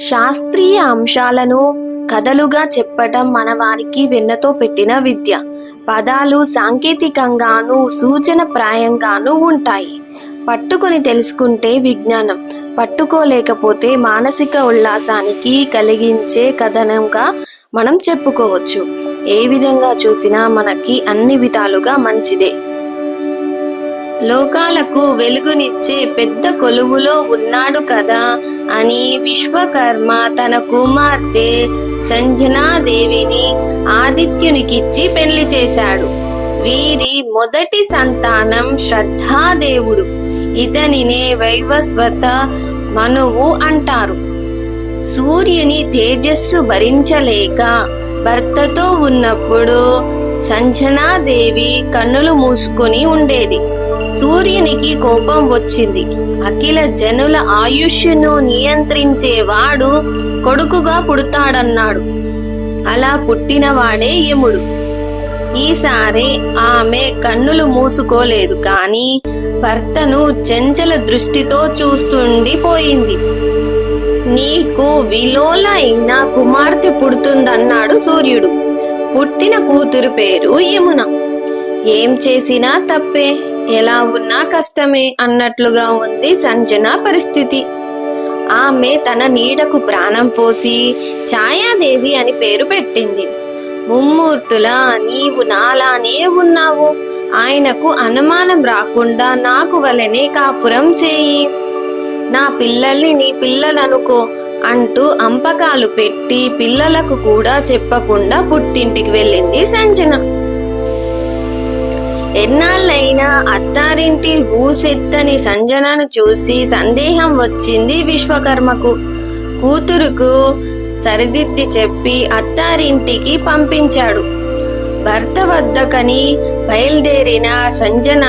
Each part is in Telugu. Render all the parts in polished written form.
శాస్త్రీయ అంశాలను కథలుగా చెప్పటం మన వారికి వెన్నతో పెట్టిన విద్య. పదాలు సాంకేతికంగాను సూచనప్రాయంగాను ఉంటాయి. పట్టుకొని తెలుసుకుంటే విజ్ఞానం, పట్టుకోలేకపోతే మానసిక ఉల్లాసానికి కలిగించే కథనంగా మనం చెప్పుకోవచ్చు. ఏ విధంగా చూసినా మనకి అన్ని విధాలుగా మంచిదే. లోకాలకు వెలుగునిచ్చే పెద్ద కొలువులో ఉన్నాడు కదా అని విశ్వకర్మ తన కుమార్తె సంజనాదేవిని ఆదిత్యునికిచ్చి పెళ్లి చేశాడు. వీరి మొదటి సంతానం శ్రద్ధాదేవుడు. ఇతనినే వైవస్వత మనువు అంటారు. సూర్యుని తేజస్సు భరించలేక భర్తతో ఉన్నప్పుడు సంజనాదేవి కన్నులు మూసుకొని ఉండేది. సూర్యునికి కోపం వచ్చింది. అఖిల జనుల ఆయుష్ను నియంత్రించేవాడు కొడుకుగా పుడతాడన్నాడు. అలా పుట్టినవాడే యముడు. ఈసారి ఆమె కన్నులు మూసుకోలేదు, కానీ భర్తను చంచల దృష్టితో చూస్తుండిపోయింది. నీకు విలోలైన కుమార్తె పుడుతుందన్నాడు సూర్యుడు. పుట్టిన కూతురు పేరు యమున. ఏం చేసినా తప్పే, ఎలా ఉన్నా కష్టమే అన్నట్లుగా ఉంది సంజన పరిస్థితి. ఆమె తన నీడకు ప్రాణం పోసి ఛాయాదేవి అని పేరు పెట్టింది. ముమ్మూర్తులా నీవు నాలానే ఉన్నావు. ఆయనకు అనుమానం రాకుండా నాకు వలనే కాపురం చేయి. నా పిల్లల్ని నీ పిల్లలనుకో అంటూ అంపకాలు పెట్టి పిల్లలకు కూడా చెప్పకుండా పుట్టింటికి వెళ్ళింది సంజన. ఎన్నాళ్ళైనా అత్తారింటి ఊసెత్తని సంజనను చూసి సందేహం వచ్చింది విశ్వకర్మకు. కూతురుకు సరిదిద్ది చెప్పి అత్తారింటికి పంపించాడు. భర్త వద్దకని బయలుదేరిన సంజన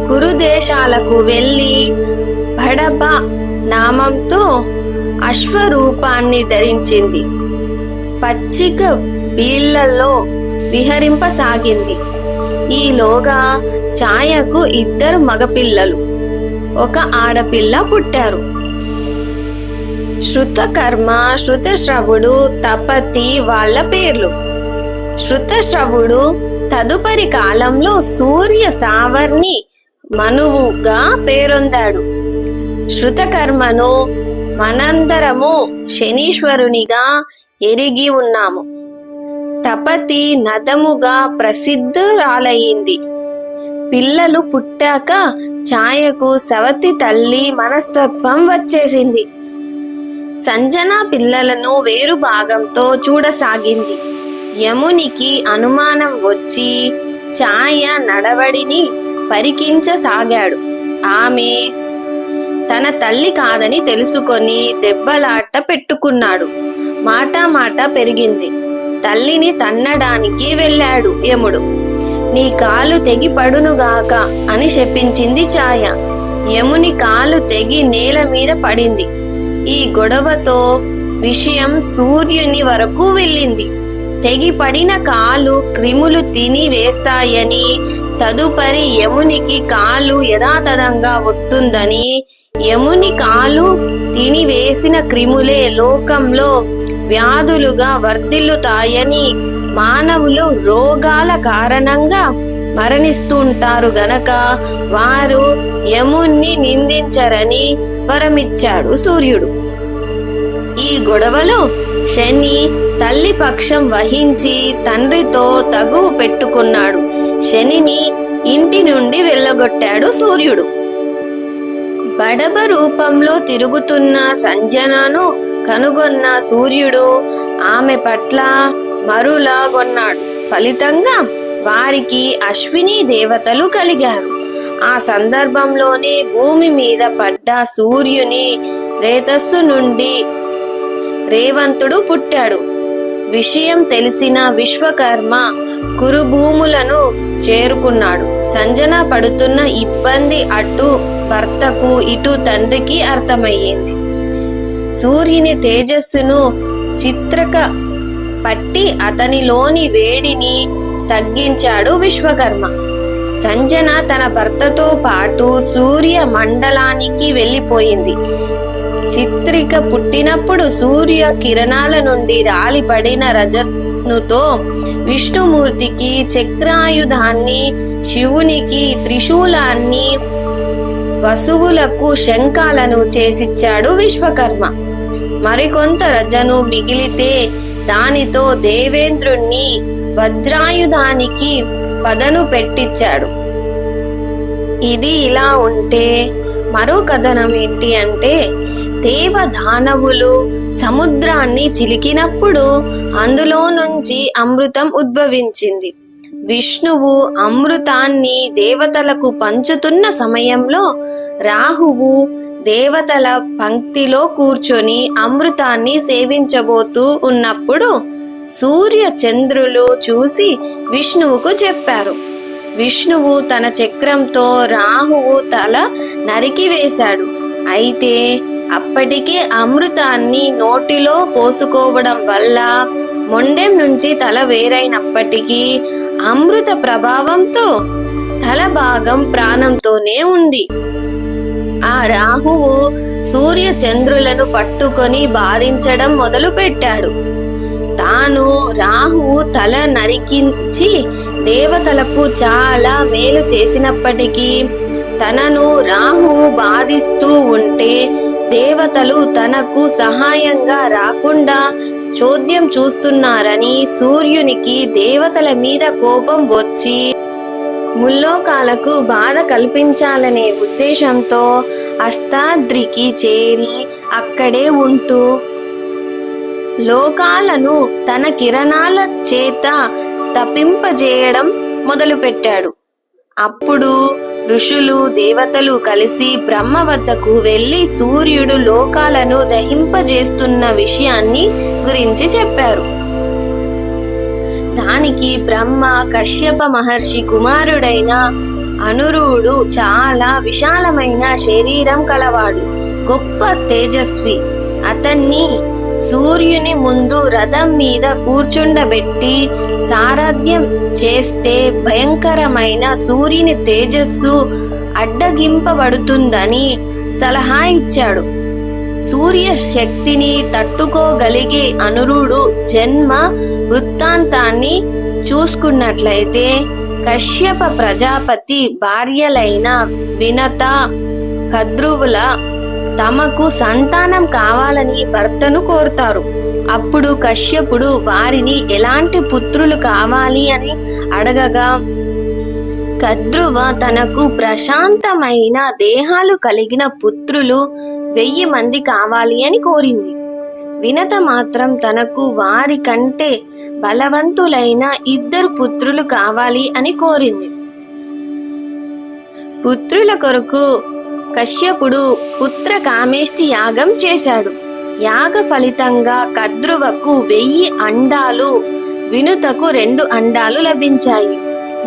కురుదేశాలకు వెళ్ళి బడబ నామంతో అశ్వరూపాన్ని ధరించింది. పచ్చిక బీళ్లలో విహరింపసాగింది. ఈలోగా ఛాయకు 2 మగపిల్లలు, 1 ఆడపిల్ల పుట్టారు. శృతకర్మ, శృతశ్రవుడు, తపతి వాళ్ళ పేర్లు. శృతశ్రవుడు తదుపరి కాలంలో సూర్య సావర్ణి మనువుగా పేరొందాడు. శృతకర్మను మనందరము శనీశ్వరునిగా ఎరిగి ఉన్నాము. తపతి నదముగా ప్రసిద్ధురాలయ్యింది. పిల్లలు పుట్టాక ఛాయకు సవతి తల్లి మనస్తత్వం వచ్చేసింది. సంజన పిల్లలను వేరు భాగంతో చూడసాగింది. యమునికి అనుమానం వచ్చి ఛాయ నడవడిని పరికించసాగాడు. ఆమె తన తల్లి కాదని తెలుసుకొని దెబ్బలాట పెట్టుకున్నాడు. మాట పెరిగింది. తల్లిని తన్నడానికి వెళ్ళాడు యముడు. నీ కాలు తెగి పడునుగాక అని శపించింది ఛాయ. యముని కాలు తెగి నేల మీద పడింది. ఈ గొడవతో విషయం సూర్యుని వరకు వెళ్ళింది. తెగి పడిన కాలు క్రిములు తిని వేస్తాయని, తదుపరి యమునికి కాలు యథాతథంగా వస్తుందని, యముని కాలు తిని వేసిన క్రిములే లోకంలో వ్యాధులుగా వర్ధిల్లుతాయని, మానవులు రోగాల కారణంగా మరణిస్తుంటారు గనక వారు యముణ్ణి నిందించరని వరమిచ్చాడు సూర్యుడు. ఈ గొడవలో శని తల్లి పక్షం వహించి తండ్రితో తగువు పెట్టుకున్నాడు. శనిని ఇంటి నుండి వెళ్ళగొట్టాడు సూర్యుడు. బడబ రూపంలో తిరుగుతున్న సంజనను కనుగొన్న సూర్యుడు ఆమె పట్ల మరులాగొన్నాడు. ఫలితంగా వారికి అశ్విని దేవతలు కలిగారు. ఆ సందర్భంలోనే భూమి మీద పడ్డ సూర్యుని రేతస్సు నుండి రేవంతుడు పుట్టాడు. విషయం తెలిసిన విశ్వకర్మ కురుభూములను చేరుకున్నాడు. సంజన పడుతున్న ఇబ్బంది అటు భర్తకు ఇటు తండ్రికి అర్థమయ్యింది. సూర్యుని తేజస్సును చిత్రక పట్టి అతనిలోని వేడిని తగ్గించాడు విశ్వకర్మ. సంజన తన భర్తతో పాటు సూర్య మండలానికి వెళ్ళిపోయింది. చిత్రిక పుట్టినప్పుడు సూర్య కిరణాల నుండి రాలిపడిన రజనుతో విష్ణుమూర్తికి చక్రాయుధాన్ని, శివునికి త్రిశూలాన్ని, వసువులకు శంఖాలను చేసిచ్చాడు విశ్వకర్మ. మరికొంత రజను మిగిలితే దానితో దేవేంద్రుణ్ణి వజ్రాయుధానికి పదను పెట్టించాడు. ఇది ఇలా ఉంటే మరో కథనం ఏంటి అంటే, దేవదానవులు సముద్రాన్ని చిలికినప్పుడు అందులో నుంచి అమృతం ఉద్భవించింది. విష్ణువు అమృతాన్ని దేవతలకు పంచుతున్న సమయంలో రాహువు దేవతల పంక్తిలో కూర్చొని అమృతాన్ని సేవించబోతూ ఉన్నప్పుడు సూర్య చంద్రులు చూసి విష్ణువుకు చెప్పారు. విష్ణువు తన చక్రంతో రాహువు తల నరికివేశాడు. అయితే అప్పటికే అమృతాన్ని నోటిలో పోసుకోవడం వల్ల మొండెం నుంచి తల వేరైనప్పటికీ అమృత ప్రభావంతో తల భాగం ప్రాణంతోనే ఉంది. ఆ రాహువు సూర్య చంద్రులను పట్టుకొని బాధించడం మొదలు పెట్టాడు. తాను రాహువు తల నరికించి దేవతలకు చాలా మేలు చేసినప్పటికీ తనను రాహువు బాధిస్తూ ఉంటే దేవతలు తనకు సహాయంగా రాకుండా చోద్యం చూస్తున్నారని సూర్యునికి దేవతల మీద కోపం వచ్చి ముల్లోకాలకు బాధ కల్పించాలనే ఉద్దేశంతో అష్టాద్రికి చేరి అక్కడే ఉంటూ లోకాలను తన కిరణాల చేత తప్పింపజేయడం మొదలుపెట్టాడు. అప్పుడు ఋషులు దేవతలు కలిసి బ్రహ్మ వద్దకు వెళ్లి సూర్యుడు లోకాలను దహింపజేస్తున్న విషయాన్ని గురించి చెప్పారు. దానికి బ్రహ్మ కశ్యప మహర్షి కుమారుడైన అనురుడు చాలా విశాలమైన శరీరం కలవాడు, గొప్ప తేజస్వి. అతన్ని సూర్యుని ముందు రథం మీద కూర్చుండబెట్టి సారథ్యం చేస్తే భయంకరమైన సూర్యుని తేజస్సు అడ్డగింపబడుతుందని సలహా ఇచ్చాడు. సూర్య శక్తిని తట్టుకోగలిగే అనురుడు జన్మ వృత్తాంతాన్ని చూసుకున్నట్లయితే కశ్యప ప్రజాపతి భార్యలైన వినత, కద్రువుల తమకు సంతానం కావాలని భర్తను కోరుతారు. అప్పుడు కశ్యపుడు వారిని ఎలాంటి పుత్రులు కావాలి అని అడగగా కద్రువ తనకు ప్రశాంతమైన దేహాలు కలిగిన పుత్రులు 1000 మంది కావాలి అని కోరింది. వినత మాత్రం తనకు వారి కంటే బలవంతులైన 2 పుత్రులు కావాలి అని కోరింది. పుత్రుల కొరకు కశ్యపుడు పుత్ర కామేష్టి యాగం చేశాడు. యాగ ఫలితంగా కద్రువకు 1000 అండాలు, వినుతకు 2 అండాలు లభించాయి.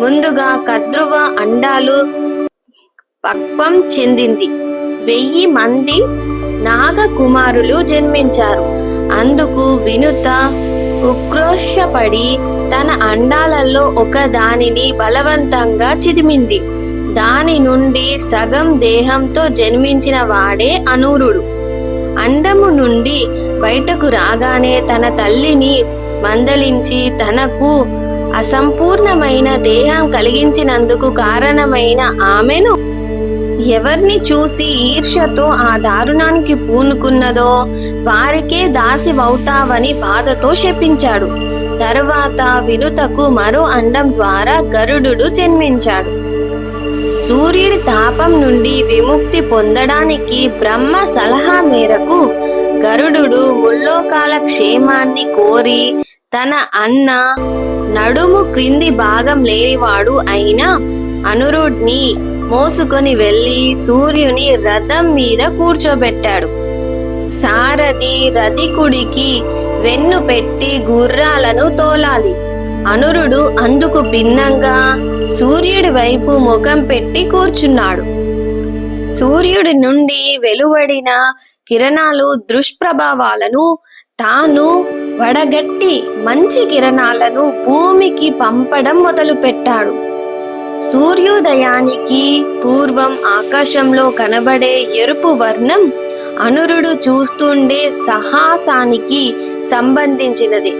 ముందుగా కద్రువ అండాలు పక్వం చెందింది. 1000 మంది నాగ కుమారులు జన్మించారు. అందుకు వినుత ఉక్రోషపడి తన అండాలలో ఒక దానిని బలవంతంగా చిదిమింది. దాని నుండి సగం దేహంతో జన్మించిన వాడే అనురుడు. అండము నుండి బయటకు రాగానే తన తల్లిని మందలించి తనకు అసంపూర్ణమైన దేహం కలిగించినందుకు కారణమైన ఆమెను ఎవరిని చూసి ఈర్ష్యతో ఆ దారుణానికి పూనుకున్నదో వారికే దాసివవుతావని బాధతో శపించాడు. తరువాత వినుతకు మరో అండం ద్వారా గరుడు జన్మించాడు. సూర్యుడి తాపం నుండి విముక్తి పొందడానికి బ్రహ్మ సలహా మేరకు గరుడు ముల్లోకాల క్షేమాన్ని కోరి తన అన్న నడుము క్రింది భాగం లేనివాడు అయిన అనురుడ్ని మోసుకొని వెళ్లి సూర్యుని రథం మీద కూర్చోబెట్టాడు. సారథి రథికుడికి వెన్ను పెట్టి గుర్రాలను తోలాలి. అనురుడు అందుకు భిన్నంగా సూర్యుడి వైపు ముఖం పెట్టి కూర్చున్నాడు. సూర్యుడి నుండి వెలువడిన కిరణాలు దుష్ప్రభావాలను తాను వడగట్టి మంచి కిరణాలను భూమికి పంపడం మొదలుపెట్టాడు. సూర్యోదయానికి పూర్వం ఆకాశంలో కనబడే ఎరుపు వర్ణం అనురుడు చూస్తుండే సాహసానికి సంబంధించినది.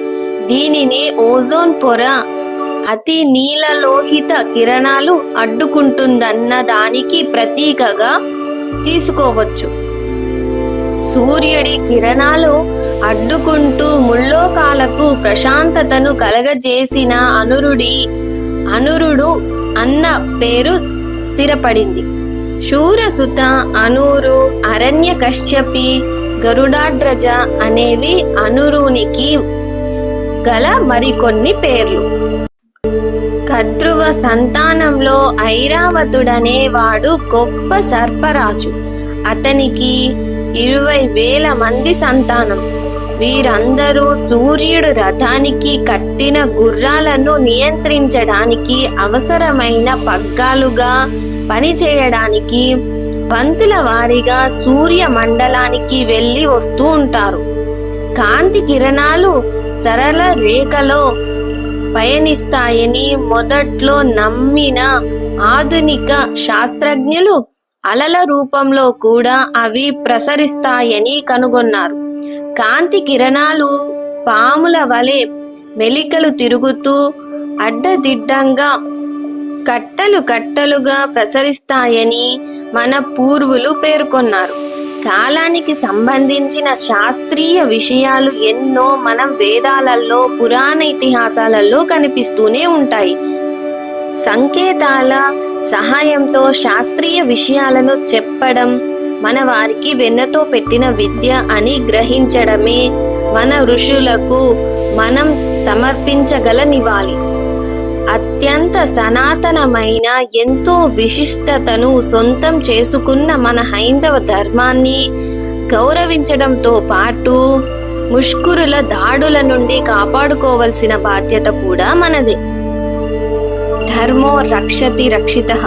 దీనిని ఓజోన్ పొర అతి నీలలోహిత కిరణాలు అడ్డుకుంటుందన్న దానికి ప్రతీకగా తీసుకోవచ్చు. సూర్యుడి కిరణాలు అడ్డుకుంటూ ముల్లోకాలకు ప్రశాంతతను కలగజేసిన అనురుడు అన్న పేరు స్థిరపడింది. శూరసుత, అనూరు, అరణ్యకశ్యపి, గరుడాడ్రజ అనేవి అనురునికి గల మరికొన్ని పేర్లు. కద్రువ సంతానంలో ఐరావతుడనేవాడు గొప్ప సర్పరాజు. అతనికి 20,000 మంది సంతానం. వీరందరూ సూర్యుడు రథానికి కట్టిన గుర్రాలను నియంత్రించడానికి అవసరమైన పగ్గాలుగా పనిచేయడానికి పంతుల వారీగా సూర్య మండలానికి వెళ్ళి వస్తూ ఉంటారు. కాంతి కిరణాలు సరళ రేఖలో పయనిస్తాయని మొదట్లో నమ్మిన ఆధునిక శాస్త్రజ్ఞులు అలల రూపంలో కూడా అవి ప్రసరిస్తాయని కనుగొన్నారు. కాంతి కిరణాలు పాముల వలె మెలికలు తిరుగుతూ అడ్డదిడ్డంగా కట్టలుగా ప్రసరిస్తాయని మన పూర్వులు పేర్కొన్నారు. కాలానికి సంబంధించిన శాస్త్రీయ విషయాలు ఎన్నో మనం వేదాలలో, పురాణ ఇతిహాసాలలో కనిపిస్తూనే ఉంటాయి. సంకేతాల సహాయంతో శాస్త్రీయ విషయాలను చెప్పడం మన వారికి వెన్నతో పెట్టిన విద్య అని గ్రహించడమే మన ఋషులకు మనం సమర్పించగల నివాళి. అత్యంత సనాతనమైన, ఎంతో విశిష్టతను సొంతం చేసుకున్న మన హైందవ ధర్మాన్ని గౌరవించడంతో పాటు ముష్కరుల దాడుల నుండి కాపాడుకోవలసిన బాధ్యత కూడా మనదే. ధర్మో రక్షతి రక్షితః.